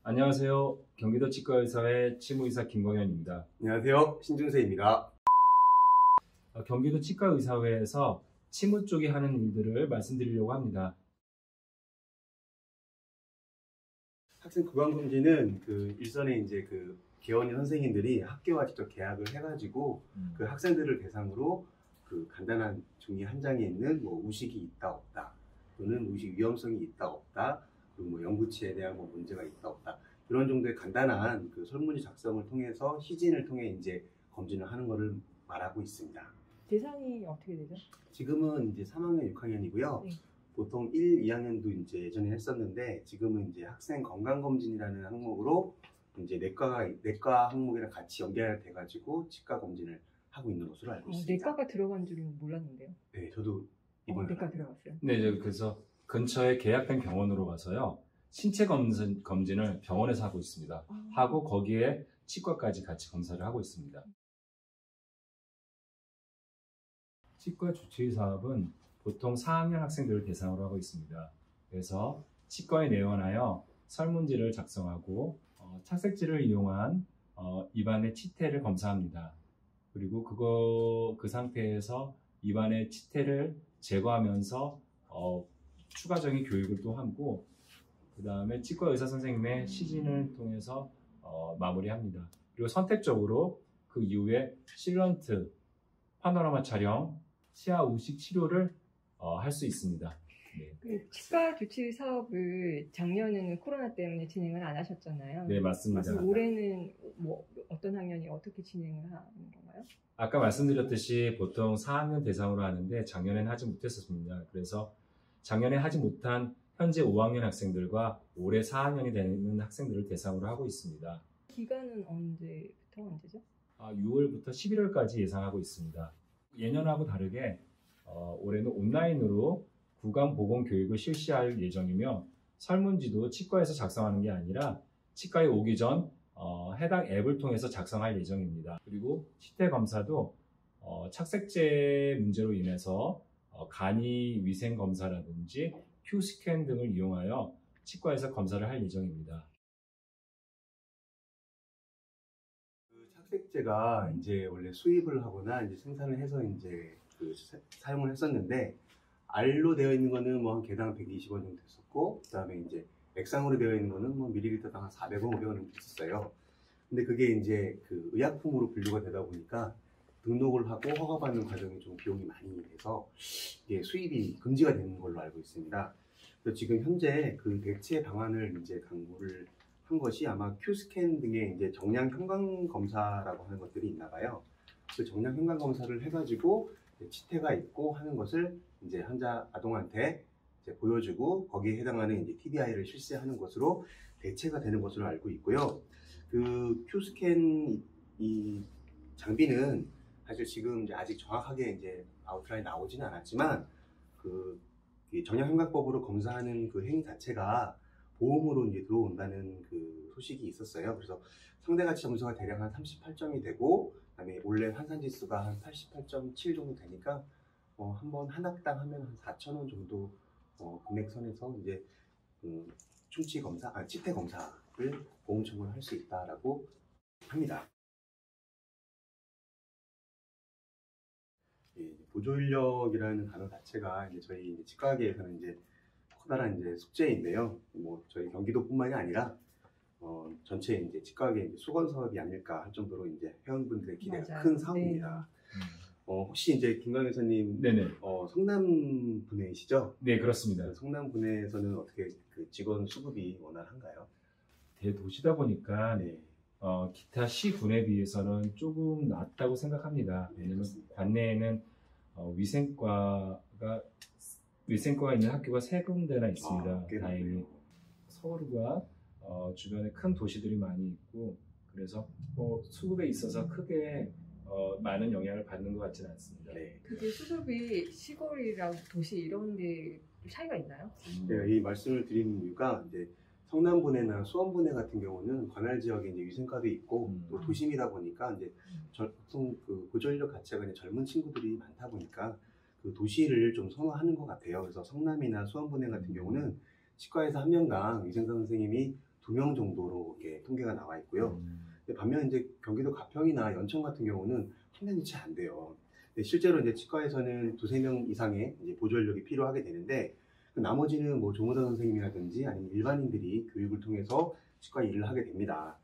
안녕하세요. 경기도 치과의사회 치무의사 김광현입니다. 안녕하세요. 신준세입니다. 경기도 치과의사회에서 치무 쪽이 하는 일들을 말씀드리려고 합니다. 학생 구강검진은 일선에 이제 개원인 선생님들이 학교와 직접 계약을 해가지고 그 학생들을 대상으로 간단한 종이 한 장에 있는 우식이 있다 없다, 또는 우식 위험성이 있다 없다, 그리고 연구치에 대한 문제가 있다 없다, 이런 정도의 간단한 설문지 작성을 통해서 시진을 통해 이제 검진을 하는 것을 말하고 있습니다. 대상이 어떻게 되죠? 지금은 이제 3학년, 6학년이고요. 네. 보통 1, 2학년도 이제 예전에 했었는데, 지금은 이제 학생 건강검진이라는 항목으로 이제 내과 항목이랑 같이 연결돼가지고 치과 검진을 하고 있는 것으로 알고 있습니다. 내과가 들어간 줄은 몰랐는데요. 네, 저도 이번에 내과 들어갔어요. 네, 그래서 근처에 계약된 병원으로 가서요. 신체 검진을 병원에서 하고 있습니다. 하고 거기에 치과까지 같이 검사를 하고 있습니다. 치과 주치의 사업은 보통 4학년 학생들을 대상으로 하고 있습니다. 그래서 치과에 내원하여 설문지를 작성하고 착색지를 이용한 입안의 치태를 검사합니다. 그리고 그 상태에서 입안의 치태를 제거하면서 추가적인 교육을 또 하고, 그 다음에 치과 의사 선생님의 시진을 통해서 마무리합니다. 그리고 선택적으로 그 이후에 실런트, 파노라마 촬영, 치아 우식 치료를 할 수 있습니다. 네. 치과 주치 사업을 작년에는 코로나 때문에 진행을 안 하셨잖아요. 네, 맞습니다. 올해는 어떤 학년이 어떻게 진행을 하는 건가요? 아까 말씀드렸듯이 보통 4학년 대상으로 하는데 작년에는 하지 못했었습니다. 그래서 작년에 하지 못한 현재 5학년 학생들과 올해 4학년이 되는 학생들을 대상으로 하고 있습니다. 기간은 언제부터 언제죠? 6월부터 11월까지 예상하고 있습니다. 예년하고 다르게 올해는 온라인으로 구강 보건 교육을 실시할 예정이며, 설문지도 치과에서 작성하는 게 아니라 치과에 오기 전 해당 앱을 통해서 작성할 예정입니다. 그리고 치태 검사도 착색제 문제로 인해서 간이 위생 검사라든지 큐스캔 등을 이용하여 치과에서 검사를 할 예정입니다. 착색제가 이제 원래 수입을 하거나 이제 생산을 해서 이제 사용을 했었는데, 알로 되어 있는 거는 한 개당 120원 정도 됐었고, 그 다음에 이제 액상으로 되어 있는 거는 밀리리터당 한 400원, 500원 정도 됐었어요. 근데 그게 이제 의약품으로 분류가 되다 보니까 등록을 하고 허가받는 과정이 좀 비용이 많이 돼서 이게 수입이 금지가 되는 걸로 알고 있습니다. 그래서 지금 현재 대체 방안을 이제 강구를 한 것이 아마 큐스캔 등의 이제 정량 형광 검사라고 하는 것들이 있나 봐요. 그 정량 형광 검사를 해가지고 치태가 있고 하는 것을 이제 환자 아동한테 이제 보여주고, 거기에 해당하는 이제 TBI를 실시하는 것으로 대체가 되는 것으로 알고 있고요. 큐스캔 이 장비는 사실 지금 이제 아직 정확하게 이제 아웃라인 나오지는 않았지만, 정량 형광법으로 검사하는 행위 자체가 보험으로 이제 들어온다는 소식이 있었어요. 그래서 상대가치 점수가 대략 한 38점이 되고, 그다음에 원래 환산지수가 한 88.7 정도 되니까 한번 한 학당 하면 한 4,000원 정도 금액선에서 이제 충치 검사, 치태 검사를 보험 청구를 할 수 있다라고 합니다. 보조인력이라는 단어 자체가 이제 저희 치과계에서는 이제 커다란 이제 숙제인데요. 저희 경기도뿐만이 아니라 전체 이제 치과계 수건 사업이 아닐까 할 정도로 이제 회원분들의 기대가 맞아요. 큰 사업입니다. 네. 혹시 이제 김광현 의사님, 네네. 성남 분해이시죠? 네, 그렇습니다. 성남 분해에서는 어떻게 직원 수급이 원활한가요? 대도시다 보니까 네. 기타 시군에 비해서는 조금 낫다고 생각합니다. 왜냐면 관내에는 위생과가 있는 학교가 3군데나 있습니다. 다행히 서울과 주변에 큰 도시들이 많이 있고, 그래서 수급에 있어서 크게 많은 영향을 받는 것 같지는 않습니다. 네. 그게 수급이 시골이랑 도시 이런 데 차이가 있나요? 네, 이 말씀을 드리는 이유가 이제 성남분해나 수원분해 같은 경우는 관할 지역에 이제 위생과도 있고 또 도심이다 보니까 이제 보통 보조인력 자체가 이제 젊은 친구들이 많다 보니까 도시를 좀 선호하는 것 같아요. 그래서 성남이나 수원분해 같은 경우는 치과에서 한 명당 위생사 선생님이 2명 정도로 이렇게 통계가 나와 있고요. 근데 반면 이제 경기도 가평이나 연천 같은 경우는 한 명이 채 안 돼요. 근데 실제로 이제 치과에서는 2~3명 이상의 이제 보조 인력이 필요하게 되는데, 그 나머지는 뭐 조무사 선생님이라든지 아니면 일반인들이 교육을 통해서 치과 일을 하게 됩니다.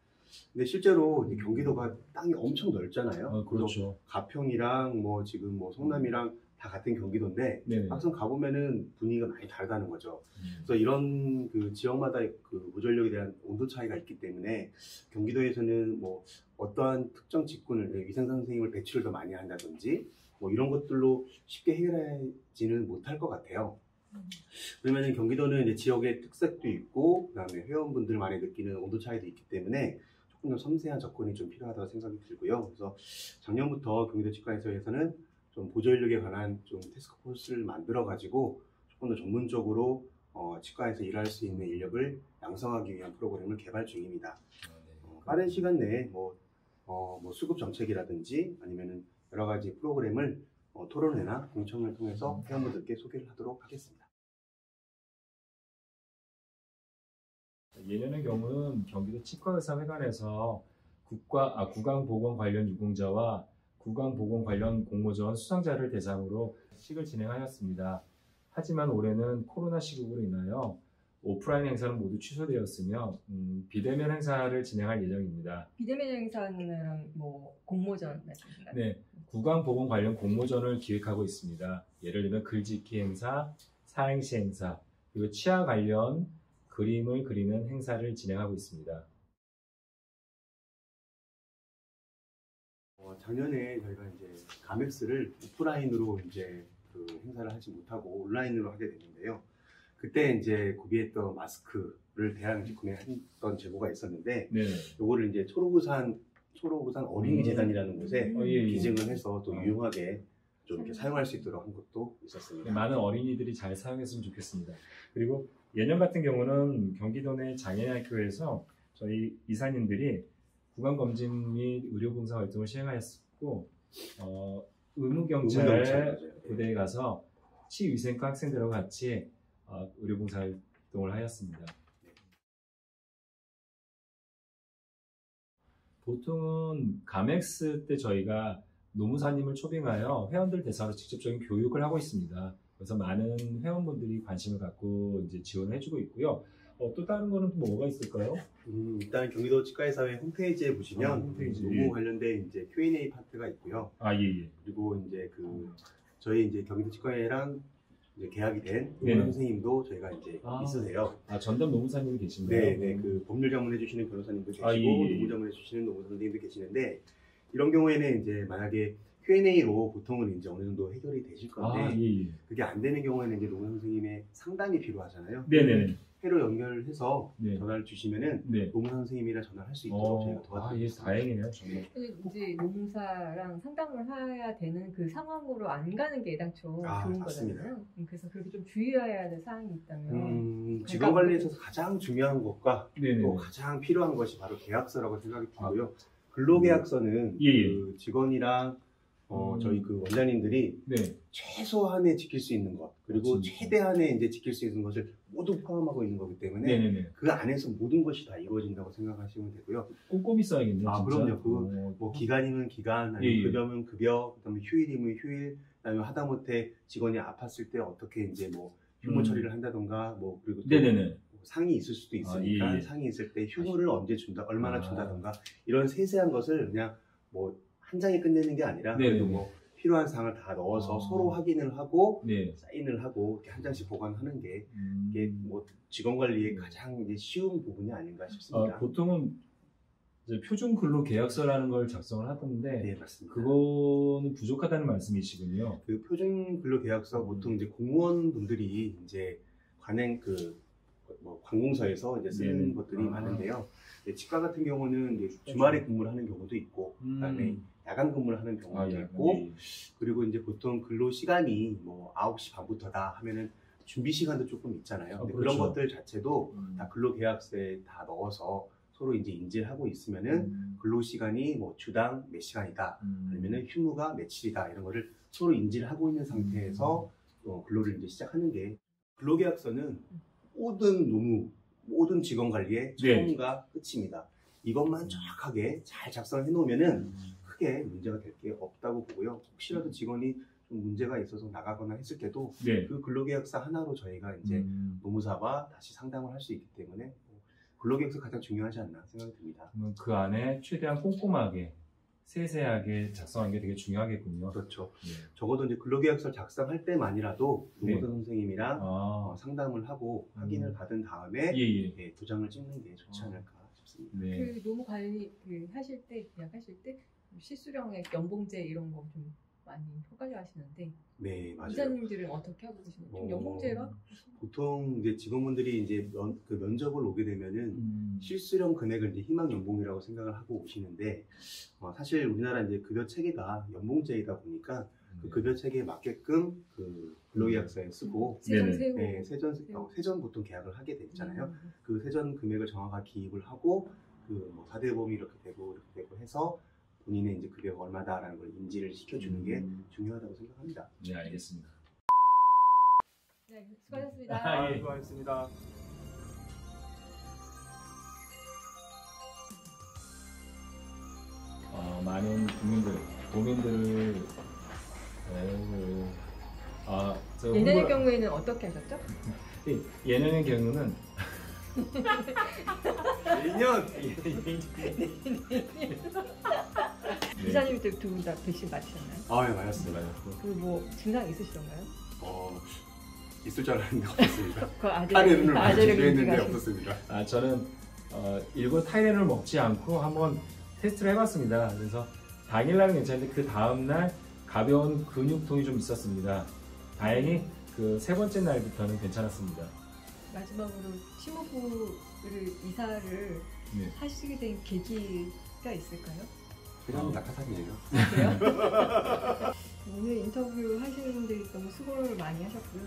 근데 실제로 이제 경기도가 땅이 엄청 넓잖아요. 그렇죠. 가평이랑 뭐 지금 뭐 성남이랑 다 같은 경기도인데 네네. 막상 가보면은 분위기가 많이 다르다는 거죠. 그래서 이런 그 지역마다 그 보존력에 대한 온도 차이가 있기 때문에 경기도에서는 뭐 어떠한 특정 직군을 위생사 선생님을 배출을 더 많이 한다든지 뭐 이런 것들로 쉽게 해결하지는 못할 것 같아요. 그러면은 경기도는 이제 지역의 특색도 있고 그다음에 회원분들만이 느끼는 온도 차이도 있기 때문에 조금 더 섬세한 접근이 좀 필요하다고 생각이 들고요. 그래서 작년부터 경기도 치과의사에서는 좀 보조 인력에 관한 좀 태스크포스를 만들어 가지고 조금 더 전문적으로 치과에서 일할 수 있는 인력을 양성하기 위한 프로그램을 개발 중입니다. 빠른 시간 내에 뭐 수급 정책이라든지 아니면은 여러 가지 프로그램을 토론회나 공청을 통해서 회원분들께 소개를 하도록 하겠습니다. 예년의 경우는 경기도 치과의사회관에서 구강보건 관련 유공자와 구강보건 관련 공모전 수상자를 대상으로 식을 진행하였습니다. 하지만 올해는 코로나 시국으로 인하여 오프라인 행사는 모두 취소되었으며 비대면 행사를 진행할 예정입니다. 비대면 행사는 뭐 공모전 말씀이신가요? 네, 구강보건 관련 공모전을 기획하고 있습니다. 예를 들면 글짓기 행사, 사행시 행사, 그리고 치아 관련 그림을 그리는 행사를 진행하고 있습니다. 작년에 저희가 이제 가맥스를 오프라인으로 이제 그 행사를 하지 못하고 온라인으로 하게 됐는데요. 그때 이제 구비했던 마스크를 대량 구매했던 재고가 있었는데, 요거를 이제 초록우산 어린이재단이라는 곳에 기증을 해서 또 유용하게 좀 이렇게 사용할 수 있도록 한 것도 있었습니다. 네, 많은 어린이들이 잘 사용했으면 좋겠습니다. 그리고 예년 같은 경우는 경기도 내 장애인학교에서 저희 이사님들이 구강검진 및 의료봉사 활동을 시행하였고, 의무경찰 부대에 가서 치위생과 학생들하고 같이 의료봉사 활동을 하였습니다. 보통은 가맥스 때 저희가 노무사님을 초빙하여 회원들 대상으로 직접적인 교육을 하고 있습니다. 그래서 많은 회원분들이 관심을 갖고 이제 지원을 해주고 있고요. 또 다른 거는 또 뭐가 있을까요? 일단 경기도 치과의사회 홈페이지에 보시면 노무 관련된 이제 Q&A 파트가 있고요. 예. 그리고 이제 저희 이제 경기도 치과회랑 이제 계약이 된 노무 선생님도 저희가 이제 있으세요. 전담 노무사님이 계신가요? 네, 그 법률 전문해 주시는 변호사님도 계시고 노무 전문해 주시는 노무 선생님도 계시는데, 이런 경우에는 이제 만약에 Q&A로 보통은 이제 어느 정도 해결이 되실 건데 그게 안 되는 경우에는 이제 노무 선생님의 상담이 필요하잖아요. 네네. 회로 연결해서 전화를 주시면은 노무 선생님이랑 전화를 할 수 있도록 저희가 도와드리겠습니다. 다행이네요, 정말. 이제 노무사랑 상담을 해야 되는 그 상황으로 안 가는 게 애당초 좋은 거잖아요. 그래서 그렇게 좀 주의해야 될 사항이 있다면 직원 관리에 있어서 가장 중요한 것과 또 가장 필요한 것이 바로 계약서라고 생각이 들고요. 근로계약서는 그 직원이랑 저희 그 원장님들이 최소한에 지킬 수 있는 것, 그리고 최대한에 이제 지킬 수 있는 것을 모두 포함하고 있는 거기 때문에 그 안에서 모든 것이 다 이루어진다고 생각하시면 되고요. 꼼꼼히 써야겠네요. 진짜. 그럼요. 뭐 기간이면 기간, 아니면 급여면 급여, 그다음에 휴일이면 휴일, 그다음에 하다못해 직원이 아팠을 때 어떻게 이제 뭐 휴무 처리를 한다던가, 뭐 그리고 또 상이 있을 수도 있으니까 상이 있을 때 휴무를 언제 준다, 얼마나 준다던가, 이런 세세한 것을 그냥 뭐 한 장에 끝내는 게 아니라 그래도 뭐 필요한 사항을 다 넣어서 서로 확인을 하고 사인을 하고 이렇게 한 장씩 보관하는 게 이게 뭐 직원 관리의 가장 이제 쉬운 부분이 아닌가 싶습니다. 보통은 이제 표준 근로 계약서라는 걸 작성을 하던데, 네, 맞습니다. 그거는 부족하다는 말씀이시군요. 그 표준 근로 계약서 보통 이제 공무원분들이 이제 관행 관공서에서 이제 쓰는 것들이 많은데요. 치과 같은 경우는 이제 주말에 근무를 하는 경우도 있고, 그다음에 야간 근무를 하는 경우도 있고, 그리고 이제 보통 근로 시간이 뭐 9시 반부터다 하면은 준비 시간도 조금 있잖아요. 근데 그런 것들 자체도 다 근로 계약서에 다 넣어서 서로 이제 인지를 하고 있으면은 근로 시간이 뭐 주당 몇 시간이다, 아니면은 휴무가 며칠이다, 이런 거를 서로 인지를 하고 있는 상태에서 근로를 이제 시작하는 게, 근로계약서는 모든 모든 직원 관리의 처음과 끝입니다. 이것만 정확하게 잘 작성해 놓으면은 크게 문제가 될 게 없다고 보고요. 혹시라도 직원이 좀 문제가 있어서 나가거나 했을 때도 그 근로계약서 하나로 저희가 이제 노무사와 다시 상담을 할 수 있기 때문에 근로계약서 가장 중요하지 않나 생각이 듭니다. 그 안에 최대한 꼼꼼하게 세세하게 작성하는 게 되게 중요하겠군요. 그렇죠. 적어도 이제 근로계약서 작성할 때만이라도 노무사 선생님이랑 상담을 하고 확인을 받은 다음에 도장을 찍는 게 좋지 않을까 싶습니다. 그 노무 관리 하실 때 계약하실 때 실수령액, 연봉제 이런 거 좀 많이 헷갈려 하시는데 네, 맞아요. 이사님들은 어떻게 하고 계시나요? 좀 연봉제가? 보통 이제 직원분들이 이제 그 면접을 오게 되면은 실수령 금액을 이제 희망 연봉이라고 생각을 하고 오시는데 사실 우리나라 이제 급여 체계가 연봉제이다 보니까 그 급여 체계에 맞게끔 그 근로계약서에 쓰고 세전 보통 계약을 하게 되잖아요. 그 세전 금액을 정확하게 기입을 하고 그 뭐 4대 보험이 이렇게 되고 해서 본인의 이제 급여가 얼마다라는 걸 인지를 시켜주는 게 중요하다고 생각합니다. 네, 알겠습니다. 네, 수고하셨습니다. 수고하셨습니다. 많은 도민들을 예년의 경우에는 어떻게 하셨죠? 예년의 경우는 1년! 이사님도 두 분 다 백신 맞으셨나요? 네, 맞았습니다. 그 뭐 증상 있으시던가요? 있을 줄 알았는데 없었습니다. 그 타이레놀을 많이 제조했는데 없었습니다. 저는 일부 타이레놀을 먹지 않고 한번 테스트를 해봤습니다. 그래서 당일날은 괜찮은데 그 다음날 가벼운 근육통이 좀 있었습니다. 다행히 그 세 번째 날부터는 괜찮았습니다. 마지막으로 심호흡을 이사를 하시게 된 계기가 있을까요? 그냥 낙하산이에요. 그래요? 오늘 인터뷰 하시는데 너무 수고를 많이 하셨고요.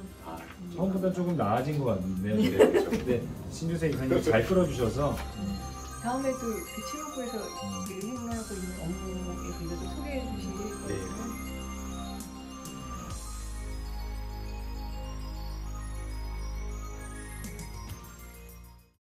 처음보다 조금 나아진 것 같네요. 네, 신주세 이사님이 잘 끌어주셔서 다음에도 그 치료부에서 일을 행하고 있는 업무에 대해서 소개해 주실 거예요.